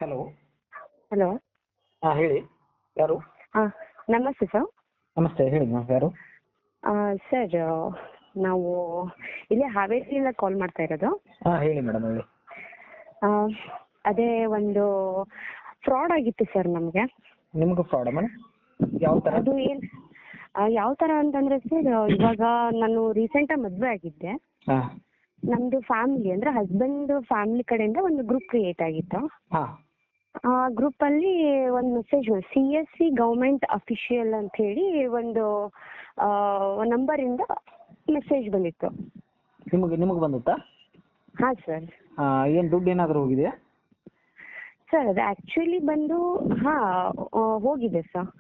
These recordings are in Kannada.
ಹಲೋ. ಹಲೋ. ಹೇಳಿ, ಯಾರು? ಹಾಂ, ನಮಸ್ತೆ ಸರ್. ನಮಸ್ತೆ, ಹೇಳಿ ಮ್ಯಾಮ್, ಯಾರು? ಸರ್, ನಾವು ಇಲ್ಲೇ ಹಾವೇರಿಯಿಂದ ಕಾಲ್ ಮಾಡ್ತಾ ಇರೋದು. ಹೇಳಿ ಮೇಡಮ್, ಹೇಳಿ. ಆ, ಅದೇ ಒಂದು ಫ್ರಾಡ್ ಆಗಿತ್ತು ಸರ್ ನಮಗೆ. ನಿಮ್ಗೆ ಫ್ರಾಡ್ ಮೇಡಮ್? ಯಾವ ಥರ? ಅದು ಏನು ಯಾವ ಥರ ಅಂತಂದರೆ ಸರ್, ಇವಾಗ ನಾನು ರೀಸೆಂಟಾಗಿ ಮದುವೆ ಆಗಿದ್ದೆ. ಹಾಂ ನಮ್ಮದು ಫ್ಯಾಮಿಲಿ ಅಂದರೆ ಹಸ್ಬೆಂಡ್ ಫ್ಯಾಮಿಲಿ ಕಡೆಯಿಂದ ಒಂದು ಗ್ರೂಪ್ ಕ್ರಿಯೇಟ್ ಆಗಿತ್ತು. ಹಾಂ ಆ ಗ್ರೂಪಲ್ಲಿ ಒಂದು ಮೆಸೇಜ್ CSC ಗೌರ್ಮೆಂಟ್ ಅಫಿಷಿಯಲ್ ಅಂತ ಹೇಳಿ ಒಂದು ನಂಬರಿಂದ ಮೆಸೇಜ್ ಬಂದಿತ್ತು. ನಿಮಗೆ ಬಂದುತ್ತಾ? ಹಾಂ ಸರ್. ಏನು ದುಡ್ಡು ಏನಾದರೂ ಹೋಗಿದೆಯಾ? ಸರ್, ಅದು ಆ್ಯಕ್ಚುಲಿ ಬಂದು ಹೋಗಿದೆ ಸರ್.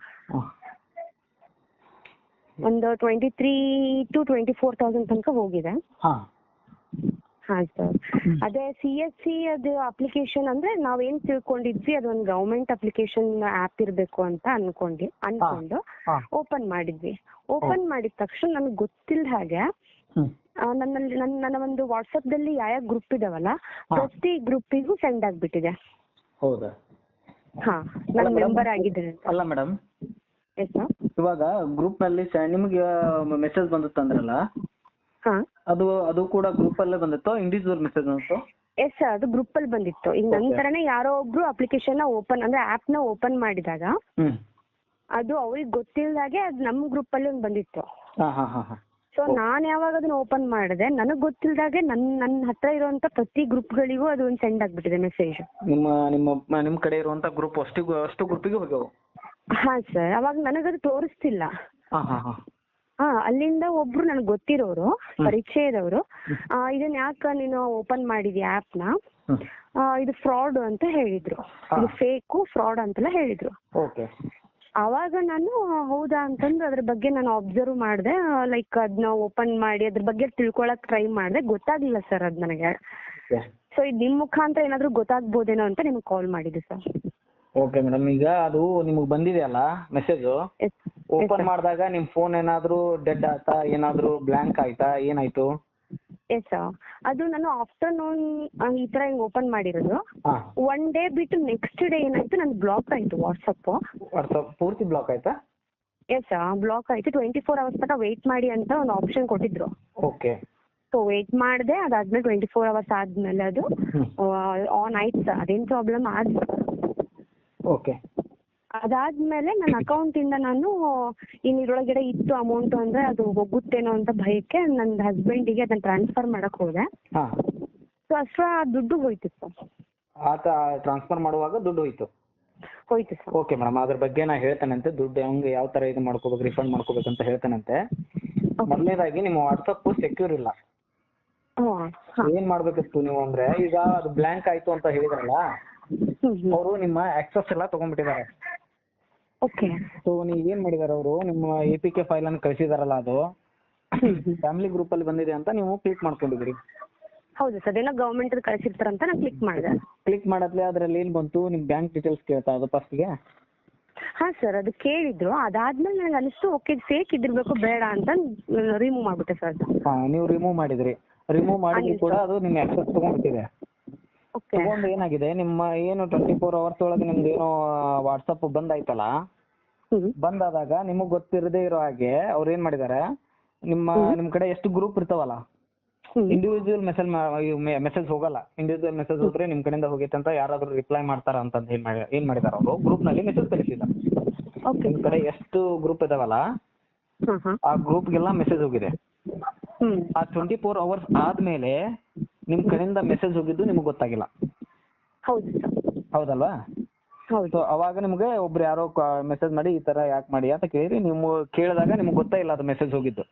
ಒಂದು 23,000 to 24,000 ತನಕ ಹೋಗಿದೆ. ಹಾಂ ಹಾಂ ಸರ್. ಅದೇ CSC ಅದು ಅಪ್ಲಿಕೇಶನ್ ಅಂದರೆ ನಾವೇನು ತಿಳ್ಕೊಂಡಿದ್ವಿ ಅದೊಂದು ಗೌರ್ಮೆಂಟ್ ಅಪ್ಲಿಕೇಶನ್ ಆ್ಯಪ್ ಇರಬೇಕು ಅಂತ ಅನ್ಕೊಂಡು ಓಪನ್ ಮಾಡಿದ್ವಿ. ಓಪನ್ ಮಾಡಿದ ತಕ್ಷಣ ನನಗೆ ಗೊತ್ತಿಲ್ಲದ ಹಾಗೆ ನನ್ನ ಒಂದು ವಾಟ್ಸಪ್ದಲ್ಲಿ ಯಾವ ಗ್ರೂಪ್ ಇದಾವಲ್ಲ ಪ್ರತಿ ಗ್ರೂಪಿಗೂ ಸೆಂಡ್ ಆಗಿಬಿಟ್ಟಿದೆ. ಹೌದಾ? ಹಾಂ, ನನ್ನ ಮೆಂಬರ್ ಆಗಿದ್ದೇನೆ. ಅಲ್ಲ ಮೇಡಮ್, ಎಸ್ ಸರ್. ಇವಾಗ ಗ್ರೂಪ್ನಲ್ಲಿ ನಿಮಗೆ ಮೆಸೇಜ್ ಬಂದುತ್ತೆ ಅಂದ್ರಲ್ಲ, ಹಾಂ, ಅದು ಕೂಡ ಗ್ರೂಪಲ್ಲೇ ಬಂದಿತ್ತು, ಇಂಡಿವಿಜುವಲ್ ಮೆಸೇಜ್ ಬಂದಿತ್ತು? ಎಸ್ ಸರ್, ಅದು ಗ್ರೂಪಲ್ಲಿ ಬಂದಿತ್ತು. ಈಗ ನಂತರನೇ ಯಾರೋ ಒಬ್ರು ಅಪ್ಲಿಕೇಶನ್ನ ಓಪನ್ ಅಂದರೆ ಆ್ಯಪ್ನ ಓಪನ್ ಮಾಡಿದಾಗ ಅದು ಅವ್ರಿಗೆ ಗೊತ್ತಿಲ್ಲದಾಗೆ ಅದು ನಮ್ಮ ಗ್ರೂಪಲ್ಲಿ ಒಂದು ಬಂದಿತ್ತು. ಹಾಂ ಹಾಂ ಹಾಂ ಹಾಂ ಸೊ ನಾನು ಯಾವಾಗ ಅದನ್ನ ಓಪನ್ ಮಾಡಿದೆ ನನಗೆ ಗೊತ್ತಿಲ್ಲದಾಗೆ ನನ್ನ ಹತ್ರ ಇರುವಂತ ಪ್ರತಿ ಗ್ರೂಪ್ಗಳಿಗೂ ಅದು ಒಂದು ಸೆಂಡ್ ಆಗಿಬಿಟ್ಟಿದೆ ಮೆಸೇಜ್. ನಿಮ್ಮ ಕಡೆ ಇರುವಂತ ಗ್ರೂಪ್ ಅಷ್ಟು ಗ್ರೂಪಿಗೆ ಹೋಗ್ಯಾವ? ಹಾಂ ಸರ್. ಅವಾಗ ನನಗದು ತೋರಿಸ್ತಿಲ್ಲ. ಹಾಂ ಹಾಂ ಹಾಂ ಅಲ್ಲಿಂದ ಒಬ್ರು ನನಗೆ ಗೊತ್ತಿರೋರು ಪರಿಚಯದವರು ಇದನ್ನ ಯಾಕೆ ನೀನು ಓಪನ್ ಮಾಡಿದ್ಯಾ ಆ್ಯಪ್ನ, ಇದು ಫ್ರಾಡ್ ಅಂತ ಹೇಳಿದ್ರು. ಇದು ಫೇಕು ಫ್ರಾಡ್ ಅಂತೆಲ್ಲ ಹೇಳಿದ್ರು. ಓಕೆ. ಅವಾಗ ನಾನು ಹೌದಾ ಅಂತಂದು ಅದ್ರ ಬಗ್ಗೆ ನಾನು ಅಬ್ಸರ್ವ್ ಮಾಡಿದೆ. ಲೈಕ್ ಅದನ್ನ ಓಪನ್ ಮಾಡಿ ಅದ್ರ ಬಗ್ಗೆ ತಿಳ್ಕೊಳಕ್ ಟ್ರೈ ಮಾಡಿದೆ. ಗೊತ್ತಾಗ್ಲಿಲ್ಲ ಸರ್ ಅದು ನನಗೆ. ಸೊ ಇದು ನಿಮ್ಮ ಮುಖಾಂತರ ಏನಾದರೂ ಗೊತ್ತಾಗ್ಬೋದೇನೋ ಅಂತ ನಿಮ್ಗೆ ಕಾಲ್ ಮಾಡಿದ್ದೆ ಸರ್. ಓಕೆ ಮೇಡಮ್, ಈಗ ಅದು ನಿಮಗೆ ಬಂದಿದೆಯಲ್ಲ ಮೆಸೇಜು, ಓಪನ್ ಮಾಡಿದಾಗ ನಿಮ್ಮ ಫೋನ್ ಏನಾದರೂ ಡೆಡ್ ಆಯ್ತಾ, ಏನಾದರೂ ಬ್ಲ್ಯಾಂಕ್ ಆಯ್ತಾ, ಏನಾಯ್ತು? ಎಸ್ ಸರ್, ಅದು ನಾನು ಆಫ್ಟರ್ನೂನ್ ಈ ಥರ ಹಿಂಗೆ ಓಪನ್ ಮಾಡಿರೋದು. ಒನ್ ಡೇ ಬಿಟ್ಟು ನೆಕ್ಸ್ಟ್ ಡೇ ಏನಾಯ್ತು, ನನ್ನ ಬ್ಲಾಕ್ ಆಯಿತು ವಾಟ್ಸಪ್ ಪೂರ್ತಿ ಬ್ಲಾಕ್ ಆಯ್ತಾ? ಎಸ್ ಸರ್, ಬ್ಲಾಕ್ ಆಯಿತು. 24 hours ತನಕ ವೆಯ್ಟ್ ಮಾಡಿ ಅಂತ ಒಂದು ಆಪ್ಷನ್ ಕೊಟ್ಟಿದ್ರು. ಓಕೆ. ಸೊ ವೆಯ್ಟ್ ಮಾಡಿದೆ. ಅದಾದ್ಮೇಲೆ 24 hours ಆದಮೇಲೆ ಅದು ಆನ್ ಆಯ್ತು ಸರ್. ಅದೇನು ಪ್ರಾಬ್ಲಮ್ ಆದ. ಓಕೆ. ಅದಾದ್ಮೇಲೆ ನನ್ನ ಅಕೌಂಟಿಂದ ನಾನು ಇದ್ರೊಳಗಡೆ ಇತ್ತು ಅಮೌಂಟು ಅಂದರೆ ಅದು ಹೋಗುತ್ತೇನೋ ಅಂತ ಭಯಕ್ಕೆ ನನ್ನ ಹಸ್ಬೆಂಡಿಗೆ ಅದನ್ನು ಟ್ರಾನ್ಸ್ಫರ್ ಮಾಡಕ್ಕೆ ಹೋದೆ. ಸೊ ಅಷ್ಟರ ದುಡ್ಡು ಹೋಯ್ತು ಸರ್. ಟ್ರಾನ್ಸ್ಫರ್ ಮಾಡುವಾಗ ದುಡ್ಡು ಹೋಯ್ತು? ಹೋಯ್ತು ಸರ್. ಓಕೆ ಮೇಡಮ್, ಅದ್ರ ಬಗ್ಗೆ ನಾ ಹೇಳ್ತೇನಂತೆ. ದುಡ್ಡು ಹೆಂಗೆ ಯಾವ ಥರ ಇದು ಮಾಡ್ಕೋಬೇಕು, ರಿಫಂಡ್ ಮಾಡ್ಕೋಬೇಕಂತ ಹೇಳ್ತೇನಂತೆ. ಮೊದಲನೇದಾಗಿ ನಿಮ್ಮ ವಾಟ್ಸಪ್ಪು ಸೆಕ್ಯೂರ್ ಇಲ್ಲ. ಏನು ಮಾಡಬೇಕಿತ್ತು ನೀವು ಅಂದರೆ, ಈಗ ಅದು ಬ್ಲ್ಯಾಂಕ್ ಆಯಿತು ಅಂತ ಹೇಳಿದ್ರಲ್ಲ, ಅವರು ನಿಮ್ಮ ಆಕ್ಸೆಸ್ ಎಲ್ಲ ತೊಗೊಂಡ್ಬಿಟ್ಟಿದ್ದಾರೆ. ಓಕೆ. ಸೊ ನೀವು ಏನು ಮಾಡಿದ್ದಾರೆ, ಅವರು ನಿಮ್ಮ APK ಫೈಲನ್ನು ಕಳಿಸಿದಾರಲ್ಲ, ಅದು ಫ್ಯಾಮಿಲಿ ಗ್ರೂಪಲ್ಲಿ ಬಂದಿದೆ ಅಂತ ನೀವು ಕ್ಲಿಕ್ ಮಾಡ್ಕೊಂಡಿದ್ದೀರಿ. ಹೌದು ಸರ್, ಅದೇನೋ ಗೌರ್ಮೆಂಟ್ ಕಳಿಸಿರ್ತಾರಂತ ನಾನು ಕ್ಲಿಕ್ ಮಾಡಿದೆ. ಕ್ಲಿಕ್ ಮಾಡತ್ಲೆ ಅದರಲ್ಲಿ ಏನು ಬಂತು, ನಿಮ್ಮ ಬ್ಯಾಂಕ್ ಡೀಟೇಲ್ಸ್ ಕೇಳ್ತಾ ಅದು ಫಸ್ಟ್ಗೆ? ಹಾಂ ಸರ್, ಅದು ಕೇಳಿದ್ರು. ಅದಾದ್ಮೇಲೆ ನನಗೆ ಅನಿಸ್ತು ಓಕೆ ಫೇಕ್ ಇದಿರಬೇಕು ಬೇಡ ಅಂತ ರಿಮೂವ್ ಮಾಡಿಬಿಟ್ಟೆ ಸರ್ ಅದು. ಹಾಂ, ನೀವು ರಿಮೂವ್ ಮಾಡಿದ್ರಿ. ರಿಮೂವ್ ಮಾಡಿದ್ರು ಕೂಡ ಅದು ನಿಮ್ಮ ಆಕ್ಸೆಸ್ ತೊಗೊಂಡ್ಬಿಟ್ಟಿದೆ. ತಗೊಂಡು ಏನಾಗಿದೆ, ನಿಮ್ಮ ಏನು 24 hours ಒಳಗೆ ನಿಮ್ದು ಏನೋ ವಾಟ್ಸಪ್ ಬಂದಾಯ್ತಲ್ಲ, ಬಂದಾದಾಗ ನಿಮಗೆ ಗೊತ್ತಿರದೇ ಇರೋ ಹಾಗೆ ಅವ್ರು ಏನು ಮಾಡಿದ್ದಾರೆ, ನಿಮ್ಮ ಕಡೆ ಎಷ್ಟು ಗ್ರೂಪ್ ಇರ್ತಾವಲ್ಲ, ಇಂಡಿವಿಜುವಲ್ ಮೆಸೇಜ್ ಹೋಗಲ್ಲ. ಇಂಡಿವಿಜುವಲ್ ಮೆಸೇಜ್ ಹೋದ್ರೆ ನಿಮ್ಮ ಕಡೆಯಿಂದ ಹೋಗೈತೆ ಅಂತ ಯಾರಾದರೂ ರಿಪ್ಲೈ ಮಾಡ್ತಾರ ಅಂತಂದು ಏನು ಮಾಡಿದಾರೆ, ಅವರು ಗ್ರೂಪ್ನಲ್ಲಿ ಮೆಸೇಜ್ ಕಳಿಸಿದ್ದಾರೆ. ನಿಮ್ಮ ಕಡೆ ಎಷ್ಟು ಗ್ರೂಪ್ ಇದಾವಲ್ಲ ಆ ಗ್ರೂಪ್ಗೆಲ್ಲ ಮೆಸೇಜ್ ಹೋಗಿದೆ. ಆ 24 hours ಆದ್ಮೇಲೆ ನಿಮ್ಮ ಕಡೆಯಿಂದ ಮೆಸೇಜ್ ಹೋಗಿದ್ದು ನಿಮಗೆ ಗೊತ್ತಾಗಿಲ್ಲ. ಹೌದು ಸರ್. ಹೌದಲ್ವಾ? ಹೌದು. ಸೊ ಅವಾಗ ನಿಮಗೆ ಒಬ್ರು ಯಾರೋ ಮೆಸೇಜ್ ಮಾಡಿ ಈ ತರ ಯಾಕೆ ಮಾಡಿ ಅಂತ ಕೇಳಿ ನೀವು ಕೇಳಿದಾಗ ನಿಮ್ಗೆ ಗೊತ್ತೇ ಇಲ್ಲ ಅದು ಮೆಸೇಜ್ ಹೋಗಿದ್ದು.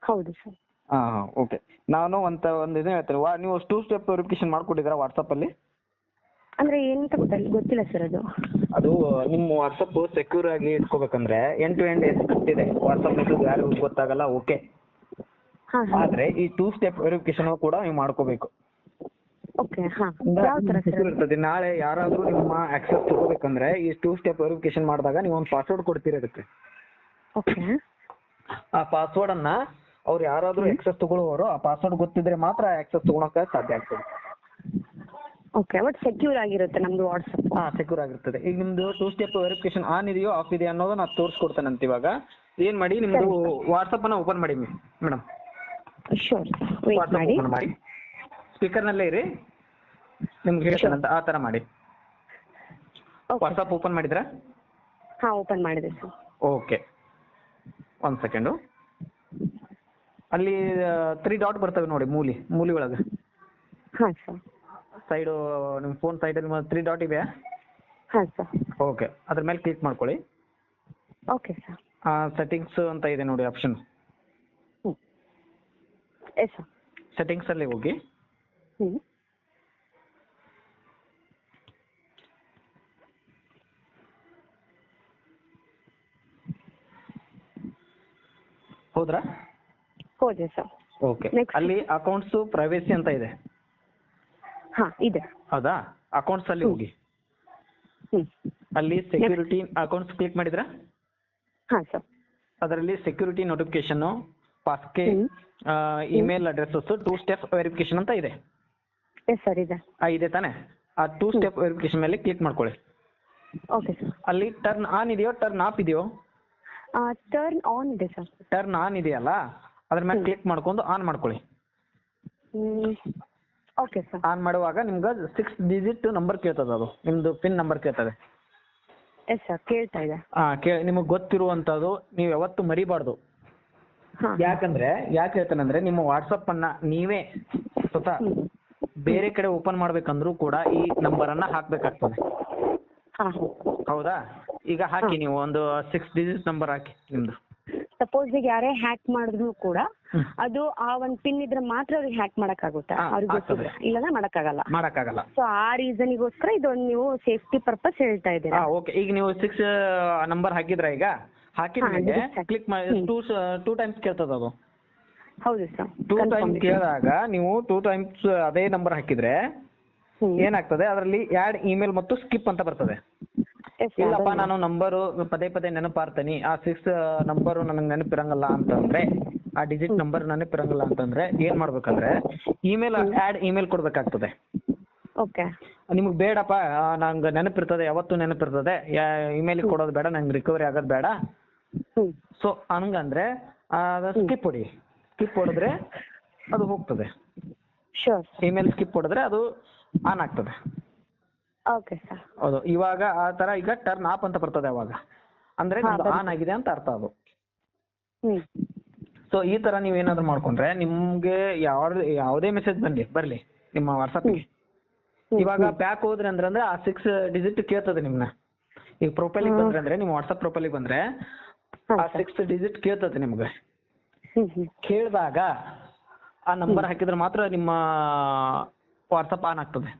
ಹೌದು ಸರ್. ಹಾಂ ಓಕೆ. ನಾನು ಒಂದು ಇದು ಹೇಳ್ತೇನೆ, ನೀವು 2 step ವೆರಿಫಿಕೇಶನ್ ಮಾಡ್ಕೊಟ್ಟಿದ್ದೀರಾ ವಾಟ್ಸಪ್ಪಲ್ಲಿ? ಅಂದರೆ ಏನಂತ ಗೊತ್ತಿಲ್ಲ ಸರ್ ಅದು. ಅದು ನಿಮ್ಮ ವಾಟ್ಸಪ್ ಸೆಕ್ಯೂರ್ ಆಗಿ ಇಟ್ಕೋಬೇಕಂದ್ರೆ ಎಂಡ್ ಟು ಎಂಡ್ ಇದೆ. ವಾಟ್ಸಪ್ ಮೆಸೇಜ್ ಯಾರಿಗೂ ಗೊತ್ತಾಗಲ್ಲ, ಓಕೆ. ಆದರೆ ಈ 2 step ವೆರಿಫಿಕೇಶನ್ ಕೂಡ ನೀವು ಮಾಡ್ಕೋಬೇಕು. ಓಕೆ. ಹಾಂ, ಯಾವ ಥರ ಸರ್ ಇರ್ತದೆ? ನಾಳೆ ಯಾರಾದರೂ ನಿಮ್ಮ ಆಕ್ಸೆಸ್ ತಗೋಬೇಕಂದ್ರೆ ಈ 2 step ವೆರಿಫಿಕೇಶನ್ ಮಾಡಿದಾಗ ನೀವು ಒಂದು ಪಾಸ್ವರ್ಡ್ ಕೊಡ್ತೀರಿ ಅದಕ್ಕೆ. ಓಕೆ. ಆ ಪಾಸ್ವರ್ಡನ್ನು ಅವ್ರು ಯಾರಾದರೂ ಆಕ್ಸೆಸ್ ತಗೊಳ್ಳೋರು ಆ ಪಾಸ್ವರ್ಡ್ ಗೊತ್ತಿದ್ರೆ ಮಾತ್ರ ಆಕ್ಸೆಸ್ ತಗೊಳಕ್ಕೆ ಸಾಧ್ಯ ಆಗ್ತದೆ. ಓಕೆ ಬಟ್ ಸೆಕ್ಯೂರ್ ಆಗಿರುತ್ತೆ ನಮ್ದು ವಾಟ್ಸಪ್. ಸೆಕ್ಯೂರ್ ಆಗಿರ್ತದೆ. ಈಗ ನಿಮ್ದು 2 ಸ್ಟೆಪ್ ವೆರಿಫಿಕೇಶನ್ ಆನ್ ಇದೆಯೋ ಆಫ್ ಇದೆಯೋ ಅನ್ನೋದು ನಾನು ತೋರಿಸ್ಕೊಡ್ತೇನಂತ. ಇವಾಗ ಏನು ಮಾಡಿ, ನಿಮ್ಮದು ವಾಟ್ಸಪ್ ಅನ್ನ ಓಪನ್ ಮಾಡಿ ಮೇಡಮ್. ಶೋರ್ ವೇಟ್ ಮಾಡಿ. ಓಪನ್ ಮಾಡಿ, ಸ್ಪೀಕರ್ನಲ್ಲೇ ಇರಿ, ನಿಮ್ಗೆ ಹೇಳ್ತೇನಂತ ಆ ಥರ ಮಾಡಿ. ವಾಟ್ಸಪ್ ಓಪನ್ ಮಾಡಿದ್ರಾ? ಹಾಂ ಓಪನ್ ಮಾಡಿದೆ ಸರ್. Okay, 1 second. ಅಲ್ಲಿ 3 ಡಾಟ್ ಬರ್ತವೆ ನೋಡಿ, ಮೂಲಿ ಒಳಗೆ. ಹಾಂ ಸರ್. ಸೈಡು ನಿಮ್ಮ ಫೋನ್ ಸೈಡಲ್ಲಿ 3 ಡಾಟ್ ಇದೆಯಾ? ಹಾಂ ಸರ್. ಓಕೆ, ಅದ್ರ ಮೇಲೆ ಕ್ಲಿಕ್ ಮಾಡ್ಕೊಳ್ಳಿ. Okay sir. ಸೆಟ್ಟಿಂಗ್ಸ್ ಅಂತ ಇದೆ ನೋಡಿ ಆಪ್ಷನ್. Yes sir. ಸೆಟ್ಟಿಂಗ್ಸಲ್ಲಿ ಹೋಗಿ. ಹೋದ್ರಾ? ಹೋದೆ ಸರ್. ಓಕೆ, ಅಲ್ಲಿ ಅಕೌಂಟ್ಸ್ ಪ್ರೈವೇಸಿ ಅಂತ ಇದೆ. ಹಾಂ ಇದೆ. ಹೌದಾ? ಅಕೌಂಟ್ಸ್ ಅಲ್ಲಿ ಹೋಗಿ. ಅಲ್ಲಿ ಸೆಕ್ಯೂರಿಟಿ ಅಕೌಂಟ್ಸ್ ಕ್ಲಿಕ್ ಮಾಡಿದ್ರಾ? ಹಾಂ ಸರ್. ಅದರಲ್ಲಿ security notification, passkey, email addresses, 2 step verification ಅಂತ ಇದೆ. ಎಸ್ ಸರ್ ಇದೆ. ಇದೆ ತಾನೆ? ಆ 2 ಸ್ಟೆಪ್ ವೆರಿಫಿಕೇಶನ್ ಮೇಲೆ ಕ್ಲಿಕ್ ಮಾಡ್ಕೊಳ್ಳಿ. Okay sir. ಅಲ್ಲಿ ಟರ್ನ್ ಆನ್ ಇದೆಯೋ ಟರ್ನ್ ಆಫ್ ಇದೆಯೋ? ಟರ್ನ್ ಆನ್ ಇದೆ ಸರ್. ಟರ್ನ್ ಆನ್ ಇದೆಯಲ್ಲ, ಅದ್ರ ಮೇಲೆ ಕ್ಲಿಕ್ ಮಾಡ್ಕೊಂಡು ಆನ್ ಮಾಡ್ಕೊಳ್ಳಿ. Okay sir. ಆನ್ ಮಾಡುವಾಗ ನಿಮ್ಗೆ 6 ಡಿಜಿಟ್ ನಂಬರ್ ಕೇಳ್ತದೆ, ಅದು ನಿಮ್ದು ಪಿನ್ ನಂಬರ್ ಕೇಳ್ತದೆ. ಎಸ್ ಸರ್ ಕೇಳ್ತಾ ಇದೆ. ನಿಮಗೆ ಗೊತ್ತಿರುವಂಥದ್ದು ನೀವು ಯಾವತ್ತು ಮರಿಬಾರ್ದು. ಯಾಕೆ ಹೇಳ್ತಾನಂದ್ರೆ, ನಿಮ್ಮ ವಾಟ್ಸಪ್ ಅನ್ನ ನೀವೇ ಸ್ವತಃ ಬೇರೆ ಕಡೆ ಓಪನ್ ಮಾಡ್ಬೇಕಂದ್ರೂ ಕೂಡ ಈ ನಂಬರ್ ಅನ್ನ ಹಾಕ್ಬೇಕಾಗ್ತದೆ. ಹೌದಾ? ಈಗ ಹಾಕಿ, ನೀವು ಒಂದು 6 ಡಿಜಿಟ್ ನಂಬರ್ ಹಾಕಿ ನಿಮ್ದು. ಸಪೋಸ್ ಈಗ ಯಾರೇ ಹ್ಯಾಕ್ ಮಾಡಿದ್ರು ಕೂಡ ಅದು ಆ ಒಂದು ಪಿನ್ ಇದ್ರೆ ಮಾತ್ರ ಅವ್ರಿಗೆ ಹ್ಯಾಕ್ ಮಾಡಕ್ಕಾಗುತ್ತೆ, ಅವ್ರಿಗೆ ಇಲ್ಲದ ಮಾಡಕ್ಕಾಗಲ್ಲ. ಸೊ ಆ ರೀಸನ್ಗೋಸ್ಕರ ಇದೊಂದು ನೀವು ಸೇಫ್ಟಿ ಪರ್ಪಸ್ ಹೇಳ್ತಾ ಇದ್ದೀರಾ. ಓಕೆ, ಈಗ ನೀವು 6 ನಂಬರ್ ಹಾಕಿದ್ರ? ಈಗ ಹಾಕಿದ್ಮೇಲೆ ಕ್ಲಿಕ್ ಮಾಡಿ 2 ಟೈಮ್ಸ್ ಕೇಳ್ತದ ಅದು. ಹೌದು ಸರ್. 2 ಟೈಮ್ಸ್ ಕೇಳಿದಾಗ ನೀವು 2 ಟೈಮ್ಸ್ ಅದೇ ನಂಬರ್ ಹಾಕಿದ್ರೆ ಏನಾಗ್ತದೆ, ಅದರಲ್ಲಿ ಆ್ಯಡ್ ಇಮೇಲ್ ಮತ್ತು ಸ್ಕಿಪ್ ಅಂತ ಬರ್ತದೆ. ಇಲ್ಲಪ್ಪ ನಾನು ನಂಬರು ಪದೇ ನೆನಪಾರ್ತೀನಿ, ಆ 6 ನಂಬರು ನನಗೆ ನೆನಪಿರಂಗಲ್ಲ ಅಂತಂದ್ರೆ, ಆ ಡಿಜಿಟ್ ನಂಬರ್ ನೆನಪಿರಂಗಲ್ಲ ಅಂತಂದ್ರೆ ಏನ್ ಮಾಡ್ಬೇಕಂದ್ರೆ, ಇಮೇಲ್ ಆ್ಯಡ್ ಇಮೇಲ್ ಕೊಡ್ಬೇಕಾಗ್ತದೆ. ಓಕೆ, ನಿಮ್ಗೆ ಬೇಡಪ್ಪ ನಂಗೆ ನೆನಪಿರ್ತದೆ, ಯಾವತ್ತೂ ನೆನಪಿರ್ತದೆ, ಇಮೇಲ್ ಕೊಡೋದು ಬೇಡ, ನಂಗೆ ರಿಕವರಿ ಆಗೋದು ಬೇಡ, ಸೊ ಹಂಗಂದ್ರೆ ಸ್ಕಿಪ್ ಹೊಡಿ. ಸ್ಕಿಪ್ ಹೊಡೆದ್ರೆ ಅದು ಹೋಗ್ತದೆ. ಇಮೇಲ್ ಸ್ಕಿಪ್ ಹೊಡೆದ್ರೆ ಅದು ಆನ್ ಆಗ್ತದೆ. Okay sir. ಹೌದು. ಇವಾಗ ಆ ತರ ಈಗ ಟರ್ನ್ ಆಫ್ ಅಂತ ಬರ್ತದೆ. ಅವಾಗ ಅಂದ್ರೆ ಆನ್ ಆಗಿದೆ ಅಂತ ಅರ್ಥ ಅದು. ಸೊ ಈ ತರ ನೀವೇನಾದ್ರೂ ಮಾಡ್ಕೊಂಡ್ರೆ ನಿಮ್ಗೆ ಯಾವುದೇ ಮೆಸೇಜ್ ಬರ್ಲಿ ನಿಮ್ಮ ವಾಟ್ಸಪ್ಗೆ, ಇವಾಗ ಬ್ಯಾಕ್ ಹೋದ್ರೆ ಅಂದ್ರೆ ಆ 6 ಡಿಜಿಟ್ ಕೇಳ್ತದೆ ನಿಮ್ನ. ಈಗ ಪ್ರೊಫೈಲಿಗೆ ಬಂದ್ರೆ ಅಂದ್ರೆ ನಿಮ್ಮ ವಾಟ್ಸಪ್ ಪ್ರೊಫೈಲಿಗೆ ಬಂದ್ರೆ ಆ 6 ಡಿಜಿಟ್ ಕೇಳ್ತದೆ ನಿಮ್ಗೆ. ಕೇಳಿದಾಗ ಆ ನಂಬರ್ ಹಾಕಿದ್ರೆ ಮಾತ್ರ ನಿಮ್ಮ ವಾಟ್ಸಪ್ ಆನ್ ಆಗ್ತದೆ.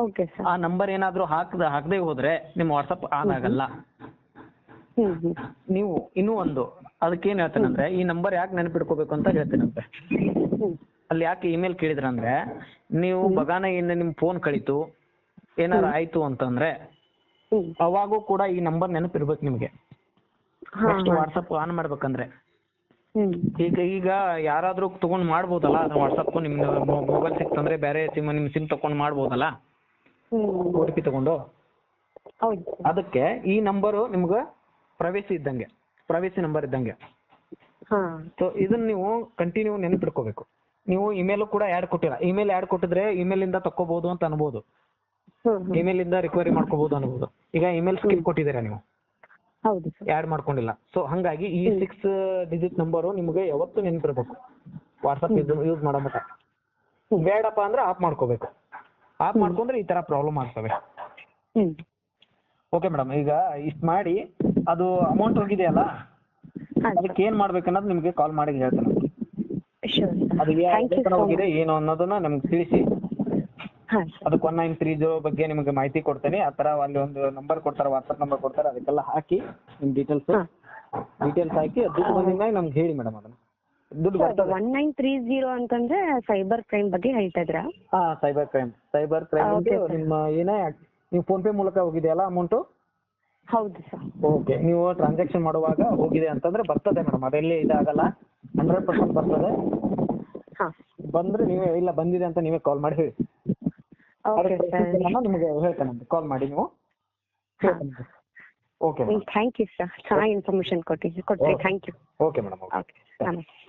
Okay sir. ಆ ನಂಬರ್ ಏನಾದ್ರೂ ಹಾಕದೇ ಹೋದ್ರೆ ನಿಮ್ಮ ವಾಟ್ಸಪ್ ಆನ್ ಆಗಲ್ಲ. ನೀವು ಇನ್ನೂ ಒಂದು ಅದಕ್ಕೆ ಏನ್ ಹೇಳ್ತೇನಂದ್ರೆ, ಈ ನಂಬರ್ ಯಾಕೆ ನೆನಪಿಟ್ಕೋಬೇಕು ಅಂತ ಹೇಳ್ತೇನಂತೆ. ಅಲ್ಲಿ ಯಾಕೆ ಇಮೇಲ್ ಕೇಳಿದ್ರಂದ್ರೆ, ನೀವು ಬಗಾನ ನಿಮ್ ಫೋನ್ ಕಳೀತು ಏನಾರು ಆಯ್ತು ಅಂತಂದ್ರೆ ಅವಾಗೂ ಕೂಡ ಈ ನಂಬರ್ ನೆನಪಿರ್ಬೇಕು ನಿಮ್ಗೆ. ನೆಕ್ಸ್ಟ್ ವಾಟ್ಸಪ್ ಆನ್ ಮಾಡ್ಬೇಕಂದ್ರೆ ಈಗ ಯಾರಾದ್ರೂ ತಗೊಂಡ್ ಮಾಡ್ಬೋದಲ್ಲ ಅದನ್ನ ವಾಟ್ಸಪ್, ನಿಮ್ ಮೊಬೈಲ್ ಸಿಕ್ತಂದ್ರೆ ಬೇರೆ ಸಿಮ್, ನಿಮ್ ಸಿಮ್ ತಗೊಂಡ್ ಮಾಡ್ಬೋದಲ್ಲ OTP ತಗೊಂಡು. ಅದಕ್ಕೆ ಈ ನಂಬರು ನಿಮ್ಗೆ ಪ್ರೈವೇಸಿ ನಂಬರ್ ಇದ್ದಂಗೆ. ಸೊ ಇದನ್ನ ನೀವು ಕಂಟಿನ್ಯೂ ನೆನಪಿಟ್ಕೋಬೇಕು. ನೀವು ಇಮೇಲ್ ಕೂಡ ಆ್ಯಡ್ ಕೊಟ್ಟಿಲ್ಲ, ಇಮೇಲ್ ಆ್ಯಡ್ ಕೊಟ್ಟಿದ್ರೆ ಇಮೇಲ್ ಇಂದ ತಕ್ಕೋಬಹುದು ಅಂತ ಅನ್ಬೋದು, ಇಮೇಲ್ ಇಂದ ರಿಕವರಿ ಮಾಡ್ಕೋಬಹುದು ಅನ್ಬೋದು. ಈಗ ಇಮೇಲ್ ಸ್ಕಿಪ್ ಕೊಟ್ಟಿದ್ದೀರಾ ನೀವು, ಆ್ಯಡ್ ಮಾಡ್ಕೊಂಡಿಲ್ಲ. ಸೊ ಹಂಗಾಗಿ ಈ 6 ಡಿಜಿಟ್ ನಂಬರು ನಿಮ್ಗೆ ಯಾವತ್ತೂ ನೆನಪಿರ್ಬೇಕು ವಾಟ್ಸಪ್ ಯೂಸ್ ಮಾಡೋ ಮಟ್ಟ. ಬೇಡಪ್ಪ ಅಂದ್ರೆ ಆಫ್ ಮಾಡ್ಕೋಬೇಕು. ಆಫ್ ಮಾಡ್ಕೊಂಡ್ರೆ ಈ ತರ ಪ್ರಾಬ್ಲಮ್ ಆಗ್ತವೆ. ಓಕೆ ಮೇಡಮ್, ಈಗ ಇಷ್ಟು ಮಾಡಿ ಅದು ಅಮೌಂಟ್ ಹೋಗಿದೆಯಲ್ಲ, ಅದಕ್ಕೆ ಏನ್ ಮಾಡ್ಬೇಕನ್ನೋದು ನಿಮ್ಗೆ ಕಾಲ್ ಮಾಡಿ ಹೇಳ್ತೇನೆ. ಅದು ಹೋಗಿದೆ ಏನು ಅನ್ನೋದನ್ನ ನಮ್ಗೆ ತಿಳಿಸಿ. ಅದಕ್ಕೆ 1930 ಬಗ್ಗೆ ನಿಮಗೆ ಮಾಹಿತಿ ಕೊಡ್ತೇನೆ. ಆ ತರ ಅಲ್ಲಿ ಒಂದು ನಂಬರ್ ಕೊಡ್ತಾರೆ, ವಾಟ್ಸಪ್ ನಂಬರ್ ಕೊಡ್ತಾರೆ, ಅದಕ್ಕೆಲ್ಲ ಹಾಕಿ ನಿಮ್ ಡೀಟೇಲ್ಸ್ ಹಾಕಿ ದುಡ್ಡು ಬಂದಿದ್ದಾಗ ನಮ್ಗೆ ಹೇಳಿ ಮೇಡಮ್. ಅದನ್ನ ದುಡ್ಡು ಬರ್ತದೆ. 1930 ಅಂತಂದ್ರೆ ಸೈಬರ್ ಕ್ರೈಮ್ ಬಗ್ಗೆ ಹೇಳ್ತಾ ಇದ್ರಾ? ಸೈಬರ್ ಕ್ರೈಮ್ ನಿಮ್ಮ ಏನೇ ನೀವು ಫೋನ್ ಪೇ ಮೂಲಕ ಹೋಗಿದೆಯಲ್ಲ ಅಮೌಂಟು? ಹೌದು ಸರ್. ಓಕೆ, ನೀವು ಟ್ರಾನ್ಸಾಕ್ಷನ್ ಮಾಡುವಾಗ ಹೋಗಿದೆ ಅಂತಂದ್ರೆ ಬರ್ತದೆ ಮೇಡಮ್, ಅದೆಲ್ಲಿ ಇದಾಗಲ್ಲ, 100% ಬರ್ತದೆ. ಬಂದ್ರೆ ನೀವೇ ಇಲ್ಲ ಬಂದಿದೆ ಅಂತ ನೀವೇ ಕಾಲ್ ಮಾಡಿ ಹೇಳಿ. Okay sir. ನಿಮಗೆ ಹೇಳ್ತೇನೆ, ಕಾಲ್ ಮಾಡಿ ನೀವು. ಓಕೆ ಥ್ಯಾಂಕ್ ಯು ಸರ್, ಚೆನ್ನಾಗಿ ಇನ್ಫಾರ್ಮೇಶನ್ ಕೊಟ್ರಿ. Thank you. Okay madam. Okay ನಮಸ್ತೆ.